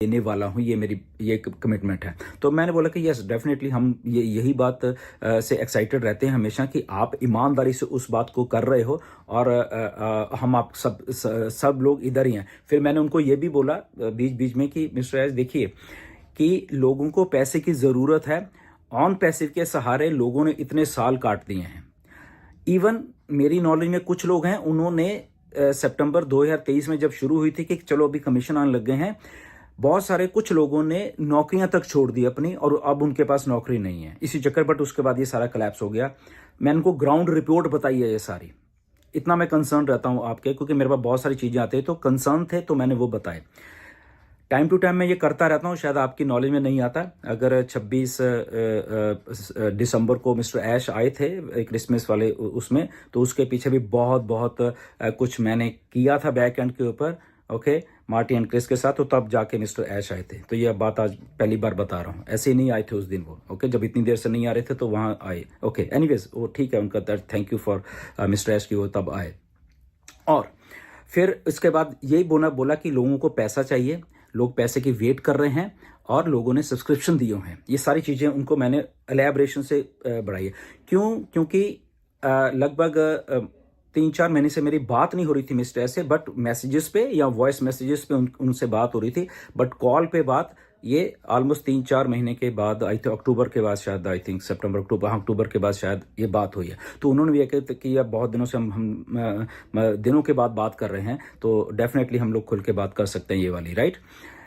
देने वाला हूँ, ये मेरी ये कमिटमेंट है। तो मैंने बोला कि यस डेफिनेटली हम यही बात से एक्साइटेड रहते हैं हमेशा कि आप ईमानदारी से उस बात को कर रहे हो और हम आप सब लोग इधर ही हैं। फिर मैंने उनको ये भी बोला बीच बीच में कि मिस्टर एस देखिए कि लोगों को पैसे की ज़रूरत है, ऑन पैसिव के सहारे लोगों ने इतने साल काट दिए हैं। इवन मेरी नॉलेज में कुछ लोग हैं, उन्होंने सितंबर 2023 में जब शुरू हुई थी कि चलो अभी कमीशन आने लग गए हैं, बहुत सारे कुछ लोगों ने नौकरियां तक छोड़ दी अपनी और अब उनके पास नौकरी नहीं है इसी चक्कर। बट उसके बाद ये सारा कलैप्स हो गया। मैंने उनको ग्राउंड रिपोर्ट बताई है ये सारी। इतना मैं कंसर्न रहता हूं आपके, क्योंकि मेरे पास बहुत सारी चीजें आती है तो कंसर्न थे तो मैंने वो बताए। टाइम टू टाइम मैं ये करता रहता हूँ, शायद आपकी नॉलेज में नहीं आता। अगर 26 दिसंबर को मिस्टर ऐश आए थे क्रिसमस वाले उसमें, तो उसके पीछे भी बहुत कुछ मैंने किया था बैक एंड के ऊपर, ओके, मार्टी एंड क्रिस के साथ। तो तब जाके मिस्टर ऐश आए थे। तो ये बात आज पहली बार बता रहा हूँ, ऐसे ही नहीं आए थे उस दिन वो, ओके, जब इतनी देर से नहीं आ रहे थे तो वहाँ आए, ओके। एनीवेज वो ठीक है, उनका थैंक यू फॉर मिस्टर ऐश की वो तब आए। और फिर इसके बाद यही बोला कि लोगों को पैसा चाहिए, लोग पैसे की वेट कर रहे हैं और लोगों ने सब्सक्रिप्शन दिए हैं। ये सारी चीज़ें उनको मैंने एलैबोरेशन से बढ़ाई है। क्योंकि लगभग 3-4 महीने से मेरी बात नहीं हो रही थी मिस्टर ऐसे, बट मैसेजेस पे या वॉइस मैसेजेस पे उनसे बात हो रही थी। बट कॉल पे बात ये ऑलमोस्ट 3-4 महीने के बाद आई थी, अक्टूबर के बाद शायद, आई थिंक सितंबर अक्टूबर के बाद शायद ये बात हुई है। तो उन्होंने भी ये कहते कि अब बहुत दिनों से हम दिनों के बाद बात कर रहे हैं, तो डेफिनेटली हम लोग खुल के बात कर सकते हैं ये वाली, राइट।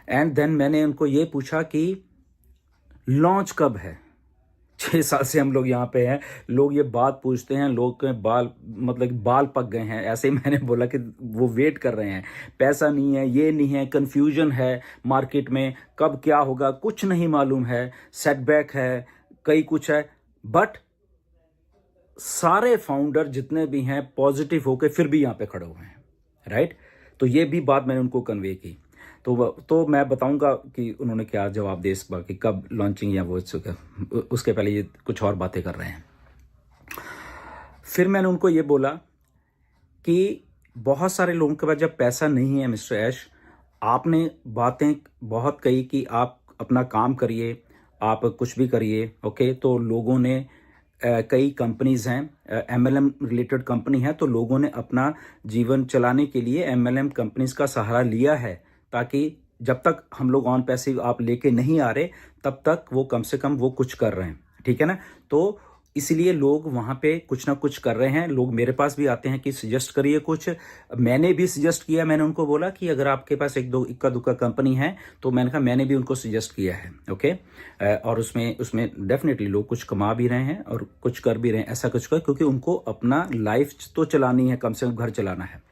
एंड देन मैंने उनको ये पूछा कि लॉन्च कब है। 6 साल से हम लोग यहाँ पे हैं, लोग ये बात पूछते हैं, लोग के बाल पक गए हैं। ऐसे ही मैंने बोला कि वो वेट कर रहे हैं, पैसा नहीं है, ये नहीं है, कंफ्यूजन है मार्केट में, कब क्या होगा कुछ नहीं मालूम है, सेटबैक है, कई कुछ है। बट सारे फाउंडर जितने भी हैं पॉजिटिव होके फिर भी यहाँ पे खड़े हुए हैं, राइट। तो ये भी बात मैंने उनको कन्वे की। तो मैं बताऊंगा कि उन्होंने क्या जवाब दे इस बार कि कब लॉन्चिंग या वो, उसके पहले ये कुछ और बातें कर रहे हैं। फिर मैंने उनको ये बोला कि बहुत सारे लोगों के पास जब पैसा नहीं है मिस्टर ऐश, आपने बातें बहुत कही कि आप अपना काम करिए, आप कुछ भी करिए, ओके। तो लोगों ने कई कंपनीज हैं, एमएलएम रिलेटेड कंपनी है, तो लोगों ने अपना जीवन चलाने के लिए एमएलएम कंपनीज का सहारा लिया है, ताकि जब तक हम लोग ऑन पैसिव आप लेके नहीं आ रहे तब तक वो कम से कम वो कुछ कर रहे हैं, ठीक है ना। तो इसलिए लोग वहाँ पे कुछ ना कुछ कर रहे हैं। लोग मेरे पास भी आते हैं कि सजेस्ट करिए कुछ। मैंने भी सजेस्ट किया, मैंने उनको बोला कि अगर आपके पास एक दो इक्का दुक्का कंपनी है, तो मैंने कहा मैंने भी उनको सजेस्ट किया है, ओके। और उसमें डेफिनेटली लोग कुछ कमा भी रहे हैं और कुछ कर भी रहे हैं, ऐसा कुछ कर, क्योंकि उनको अपना लाइफ तो चलानी है, कम से कम घर चलाना है।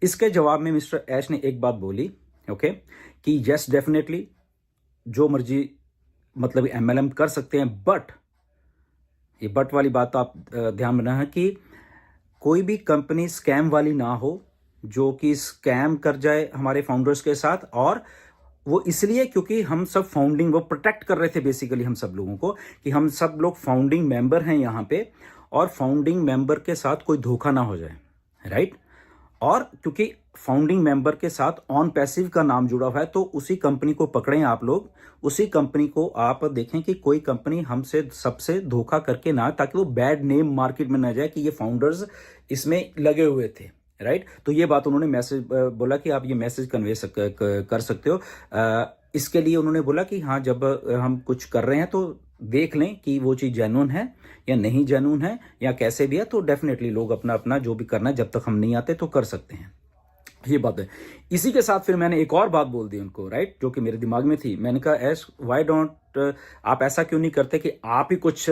इसके जवाब में मिस्टर ऐश ने एक बात बोली, ओके, कि यस डेफिनेटली जो मर्जी मतलब एमएलएम कर सकते हैं, बट ये बट वाली बात तो आप ध्यान में रखना है कि कोई भी कंपनी स्कैम वाली ना हो, जो कि स्कैम कर जाए हमारे फाउंडर्स के साथ। और वो इसलिए क्योंकि हम सब फाउंडिंग वो प्रोटेक्ट कर रहे थे बेसिकली हम सब लोगों को, कि हम सब लोग फाउंडिंग मेंबर हैं यहाँ पे, और फाउंडिंग मेंबर के साथ कोई धोखा ना हो जाए, राइट। और क्योंकि फाउंडिंग मेंबर के साथ ऑन पैसिव का नाम जुड़ा हुआ है, तो उसी कंपनी को पकड़ें आप लोग, उसी कंपनी को आप देखें कि कोई कंपनी हमसे सबसे धोखा करके ना, ताकि वो बैड नेम मार्केट में ना जाए कि ये फाउंडर्स इसमें लगे हुए थे, राइट। तो ये बात उन्होंने मैसेज बोला कि आप ये मैसेज कन्वे कर सकते हो। इसके लिए उन्होंने बोला कि हाँ, जब हम कुछ कर रहे हैं तो देख लें कि वो चीज़ जेन्युइन है या नहीं जेन्युइन है या कैसे भी है। तो डेफिनेटली लोग अपना अपना जो भी करना है, जब तक हम नहीं आते तो कर सकते हैं, ये बात है। इसी के साथ फिर मैंने एक और बात बोल दी उनको, राइट, जो कि मेरे दिमाग में थी। मैंने कहा ऐश व्हाई डोंट आप ऐसा क्यों नहीं करते कि आप ही कुछ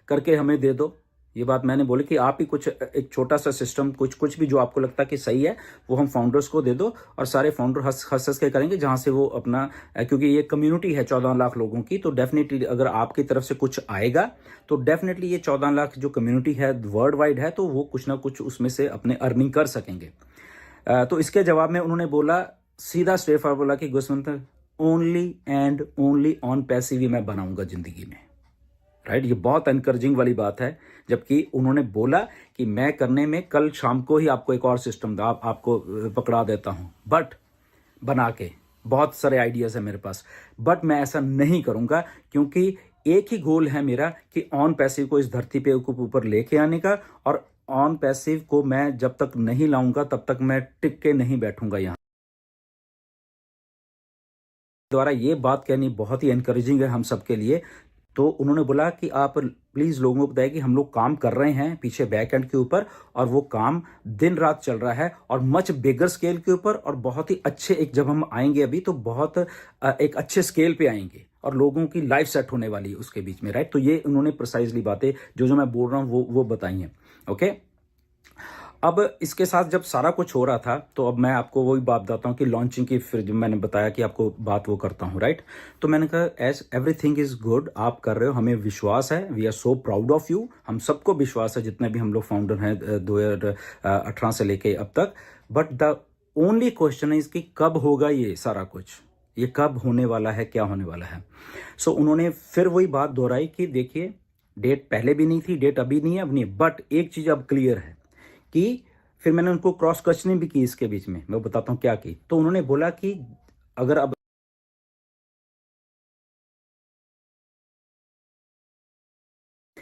करके हमें दे दो। ये बात मैंने बोली कि आप ही कुछ एक छोटा सा सिस्टम, कुछ भी जो आपको लगता है कि सही है, वो हम फाउंडर्स को दे दो, और सारे फाउंडर हंस के करेंगे, जहां से वो अपना, क्योंकि ये कम्युनिटी है 14 लाख लोगों की, तो डेफिनेटली अगर आपकी तरफ से कुछ आएगा तो डेफिनेटली ये 14 लाख जो कम्युनिटी है वर्ल्ड वाइड है, तो वो कुछ ना कुछ उसमें से अपने अर्निंग कर सकेंगे। तो इसके जवाब में उन्होंने बोला, सीधा स्ट्रेट फॉरवर्ड बोला कि गुस्वंत only and only on passive ही मैं बनाऊंगा जिंदगी में, राइट। ये बहुत एनकरेजिंग वाली बात है। जबकि उन्होंने बोला कि मैं करने में कल शाम को ही आपको एक और सिस्टम आपको पकड़ा देता हूं, बट बना के, बहुत सारे आइडियाज़ है मेरे पास, बट मैं ऐसा नहीं करूँगा, क्योंकि एक ही गोल है मेरा कि ऑन पैसिव को इस धरती पे ऊपर लेके आने का, और ऑन पैसिव को मैं जब तक नहीं लाऊंगा तब तक मैं टिक के नहीं बैठूंगा यहाँ। द्वारा ये बात कहनी बहुत ही एनकरेजिंग है हम सबके लिए। तो उन्होंने बोला कि आप प्लीज़ लोगों को बताइए कि हम लोग काम कर रहे हैं पीछे बैक एंड के ऊपर, और वो काम दिन रात चल रहा है और मच बिगर स्केल के ऊपर, और बहुत ही अच्छे, एक जब हम आएंगे अभी तो बहुत एक अच्छे स्केल पे आएंगे और लोगों की लाइफ सेट होने वाली है उसके बीच में, राइट। तो ये उन्होंने प्रिसाइजली बातें जो जो मैं बोल रहा हूँ वो बताई हैं। ओके, अब इसके साथ जब सारा कुछ हो रहा था तो अब मैं आपको वही बात बताता हूँ कि लॉन्चिंग की, फिर जब मैंने बताया कि आपको बात वो करता हूँ, राइट। तो मैंने कहा एज एवरीथिंग इज गुड, आप कर रहे हो, हमें विश्वास है, we are so proud of you, हम सबको विश्वास है जितने भी हम लोग फाउंडर हैं 2018 से लेके अब तक। But the only question is कि कब होगा ये सारा कुछ, ये कब होने वाला है, क्या होने वाला है। सो उन्होंने फिर वही बात दोहराई कि देखिए डेट पहले भी नहीं थी, डेट अभी नहीं है, अब नहीं है, बट एक चीज अब क्लियर है कि, फिर मैंने उनको क्रॉस क्वेश्चनिंग भी की इसके बीच में, मैं बताता हूं क्या की। तो उन्होंने बोला कि अगर अब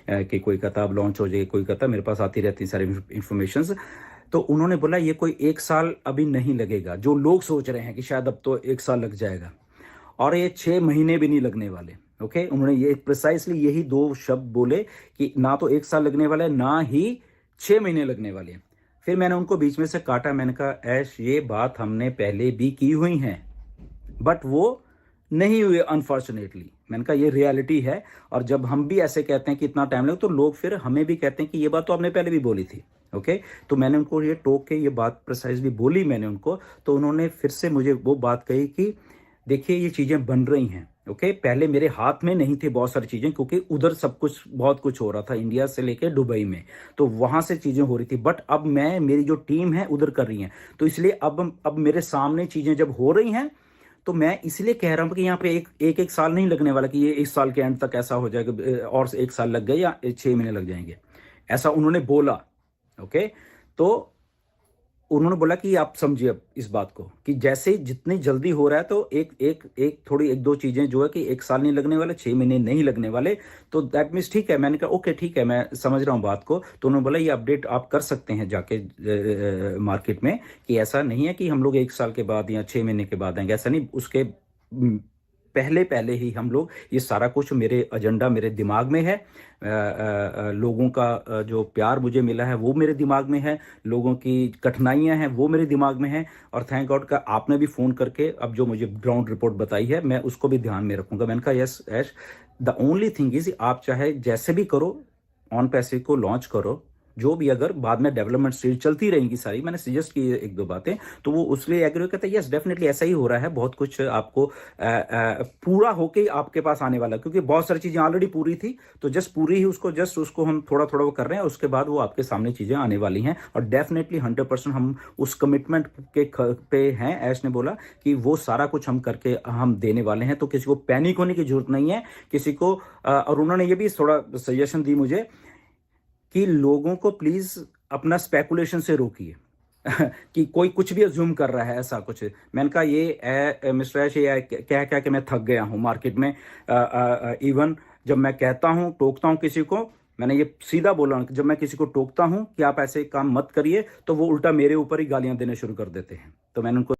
कि कोई कहता अब लॉन्च हो जाएगी, कोई कहता, मेरे पास आती रहती सारी इंफॉर्मेशंस। तो उन्होंने बोला ये कोई 1 साल अभी नहीं लगेगा, जो लोग सोच रहे हैं कि शायद अब तो 1 साल लग जाएगा, और ये 6 महीने भी नहीं लगने वाले। ओके, उन्होंने ये प्रिसाइसली यही 2 शब्द बोले कि ना तो 1 साल लगने वाला है, ना ही 6 महीने लगने वाले हैं। फिर मैंने उनको बीच में से काटा, मैंने कहा ऐश ये बात हमने पहले भी की हुई है, बट वो नहीं हुए अनफॉर्चुनेटली। मैंने कहा ये रियलिटी है, और जब हम भी ऐसे कहते हैं कि इतना टाइम लगे तो लोग फिर हमें भी कहते हैं कि ये बात तो आपने पहले भी बोली थी। ओके, तो मैंने उनको ये टोक के ये बात प्रिसाइजली बोली मैंने उनको। तो उन्होंने फिर से मुझे वो बात कही कि देखिए ये चीज़ें बन रही हैं। ओके, पहले मेरे हाथ में नहीं थी बहुत सारी चीज़ें, क्योंकि उधर सब कुछ बहुत कुछ हो रहा था इंडिया से लेके दुबई में, तो वहाँ से चीज़ें हो रही थी, बट अब मैं, मेरी जो टीम है उधर कर रही है, तो इसलिए अब मेरे सामने चीज़ें जब हो रही हैं तो मैं इसलिए कह रहा हूँ कि यहाँ पे एक साल नहीं लगने वाला कि ये इस साल के एंड तक ऐसा हो जाएगा और 1 साल लग गए या 6 महीने लग जाएंगे, ऐसा उन्होंने बोला। ओके, तो उन्होंने बोला कि आप समझिए अब इस बात को कि जैसे जितनी जल्दी हो रहा है, तो एक थोड़ी 1-2 चीजें जो है कि 1 साल नहीं लगने वाले, 6 महीने नहीं लगने वाले, तो दैट मीन्स ठीक है। मैंने कहा ओके ठीक है, मैं समझ रहा हूँ बात को। तो उन्होंने बोला ये अपडेट आप कर सकते हैं जाके मार्केट में, कि ऐसा नहीं है कि हम लोग 1 साल के बाद या 6 महीने के बाद आएंगे, ऐसा नहीं, उसके पहले पहले ही हम लोग, ये सारा कुछ मेरे एजेंडा मेरे दिमाग में है। लोगों का जो प्यार मुझे मिला है वो मेरे दिमाग में है, लोगों की कठिनाइयां हैं वो मेरे दिमाग में है, और थैंक गॉड का आपने भी फ़ोन करके अब जो मुझे ग्राउंड रिपोर्ट बताई है मैं उसको भी ध्यान में रखूंगा। मैंने कहा yes Aish, the only thing is आप चाहे जैसे भी करो, ऑन पैसे को लॉन्च करो, जो भी अगर बाद में डेवलपमेंट स्टेज चलती रहेंगी सारी, मैंने सजेस्ट की 1-2 बातें, तो वो उसके लिए एग्री कहते हैं यस डेफिनेटली ऐसा ही हो रहा है, बहुत कुछ आपको पूरा होके ही आपके पास आने वाला, क्योंकि बहुत सारी चीजें ऑलरेडी पूरी थी, तो जस्ट पूरी ही उसको जस्ट उसको हम थोड़ा थोड़ा वो कर रहे हैं, उसके बाद वो आपके सामने चीजें आने वाली हैं, और डेफिनेटली 100% हम उस कमिटमेंट के पे हैं। ऐश ने बोला कि वो सारा कुछ हम करके हम देने वाले हैं, तो किसी को पैनिक होने की जरूरत नहीं है, किसी को और उन्होंने ये भी थोड़ा सजेशन दी मुझे कि लोगों को प्लीज अपना स्पेकुलेशन से रोकिए कि कोई कुछ भी अज्यूम कर रहा है ऐसा कुछ। मैंने कहा ये मिस्टर ऐश, ये क्या क्या कि मैं थक गया हूँ मार्केट में। इवन जब मैं कहता हूँ, टोकता हूँ किसी को, मैंने ये सीधा बोला कि जब मैं किसी को टोकता हूँ कि आप ऐसे काम मत करिए, तो वो उल्टा मेरे ऊपर ही गालियां देने शुरू कर देते हैं। तो मैंने उनको